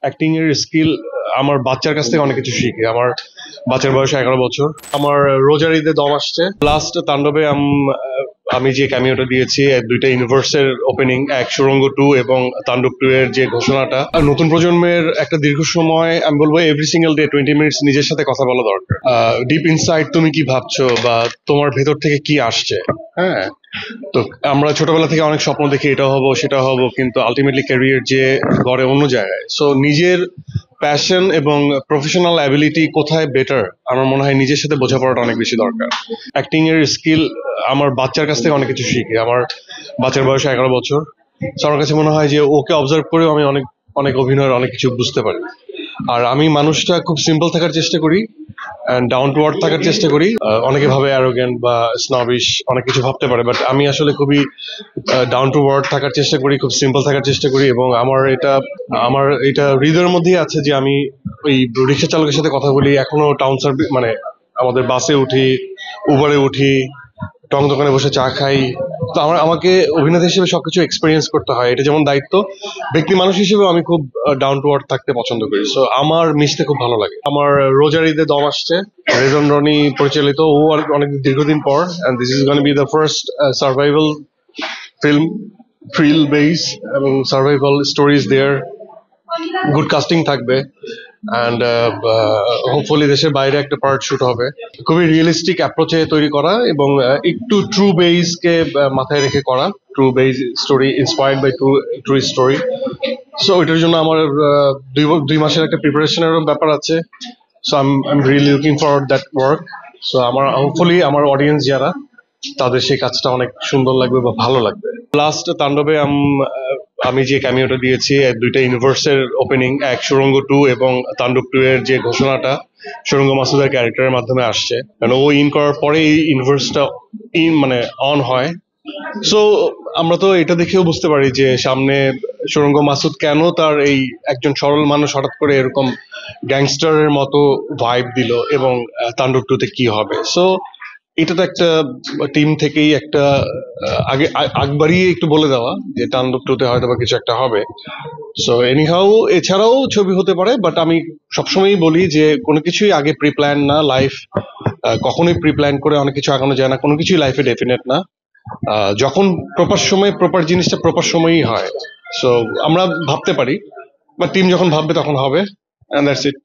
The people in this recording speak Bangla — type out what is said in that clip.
অ্যাক্টিং এর স্কিল আমার বাচ্চার কাছ থেকে অনেক কিছু শিখি। আমার বাচ্চার বয়স 11 বছর। আমার রোজার ঈদে দম আসছে। লাস্ট তাণ্ডবে আমি যে ক্যামিওটা দিয়েছি, দুইটা ইউনিভার্সের ওপেনিং, এক সুড়ঙ্গ 2 এবং তাণ্ডব 2 এর যে ঘোষণাটা। আর নতুন প্রজন্মের একটা দীর্ঘ সময়, আমি বলবো এভরি সিঙ্গেল ডে 20 মিনিটস নিজের সাথে কথা বলা দরকার। ডিপ ইনসাইড তুমি কি ভাবছো বা তোমার ভেতর থেকে কি আসছে। হ্যাঁ, তো আমরা ছোটবেলা থেকে অনেক স্বপ্ন দেখি, এটা হব সেটা হব, কিন্তু আলটিমেটলি ক্যারিয়ার যে গড়ে অন্য জায়গায়। সো নিজের প্যাশন এবং প্রফেশনাল অ্যাবিলিটি কোথায় বেটার, আমার মনে হয় নিজের সাথে বোঝাপড়াটা অনেক বেশি দরকার। অ্যাক্টিং এর স্কিল আমার বাচ্চার কাছ থেকে অনেক কিছু শিখি। আমার বাচ্চার বয়স 11 বছর। তো আমার কাছে মনে হয় যে ওকে অবজার্ভ করেও আমি অনেক অনেক অভিনয়ের অনেক কিছু বুঝতে পারি। আর আমি মানুষটা খুব সিম্পল থাকার চেষ্টা করি, ডাউন টু আর্থ থাকার চেষ্টা করি। অনেকে ভাবে অ্যারোগেন্ট বা স্নবিশ, অনেক কিছু ভাবতে পারে, বাট আমি আসলে খুবই ডাউন টু আর্থ থাকার চেষ্টা করি, খুব সিম্পল থাকার চেষ্টা করি। এবং আমার এটা হৃদয়ের মধ্যেই আছে যে আমি ওই রিক্সা চালকের সাথে কথা বলি, এখনো টাউন সার্ভিস মানে আমাদের বাসে উঠি, উবারে উঠি, টং দোকানে বসে চা খাই। তো আমাকে অভিনেতা হিসেবে সবকিছু এক্সপিরিয়েন্স করতে হয়, এটা যেমন দায়িত্ব। ব্যক্তি মানুষ হিসেবে আমি খুব ডাউন টু আর্থ থাকতে পছন্দ করি। সো আমার মিশতে খুব ভালো লাগে। আমার রোজার ঈদে দম আসছে, রেজন রনি পরিচালিত। ও অনেক দীর্ঘদিন পর, and this is gonna be the first survival film, thrill base এবং survival stories there. Good casting থাকবে, অ্যান্ড হোপফুলি দেশের বাইরে একটা পার্ট শুট হবে। খুবই রিয়েলিস্টিক অ্যাপ্রোচে তৈরি করা এবং একটু ট্রু বেসকে মাথায় রেখে করা। True base story, inspired by true story. So এটার জন্য আমার 2 মাসের একটা প্রিপারেশনেরও ব্যাপার আছে। So I am really looking forward that work. So আমার হোপফুলি আমার অডিয়েন্স যারা, তাদের সেই কাজটা অনেক সুন্দর লাগবে বা ভালো লাগবে। লাস্ট তাণ্ডবে আমি যে ক্যামিওটা দিয়েছি, দুইটা ইউনিভার্সের ওপেনিং, এক সুড়ঙ্গ 2 এবং তাণ্ডব 2 এর যে ঘোষণাটা সুড়ঙ্গ মাসুদের ক্যারেক্টারের মাধ্যমে আসছে। কারণ ও ইন করার পরে এই ইউনিভার্সটা মানে অন হয়। সো আমরা তো এটা দেখেও বুঝতে পারি যে সামনে সুড়ঙ্গ মাসুদ কেন তার এই একজন সরল মানুষ হঠাৎ করে এরকম গ্যাংস্টারের মতো ভাইব দিল, এবং তাণ্ডব 2 তে কি হবে। সো এটা তো একটা টিম থেকেই একটা আগে আগবাড়িয়ে একটু বলে দেওয়া যে তাণ্ডব 2 তে হয়তো বা কিছু একটা হবে। সো এনিহাউ, এছাড়াও ছবি হতে পারে, বাট আমি সবসময়ই বলি যে কোনো কিছুই আগে প্রি প্ল্যান না। লাইফ কখনোই প্রি প্ল্যান করে অনেক কিছু আগানো যায় না, কোনো কিছুই লাইফে ডেফিনেট না। যখন প্রপার সময় প্রপার জিনিসটা প্রপার সময়ই হয়। সো আমরা ভাবতে পারি, বা টিম যখন ভাববে তখন হবে, এন্ড দ্যাটস ইট।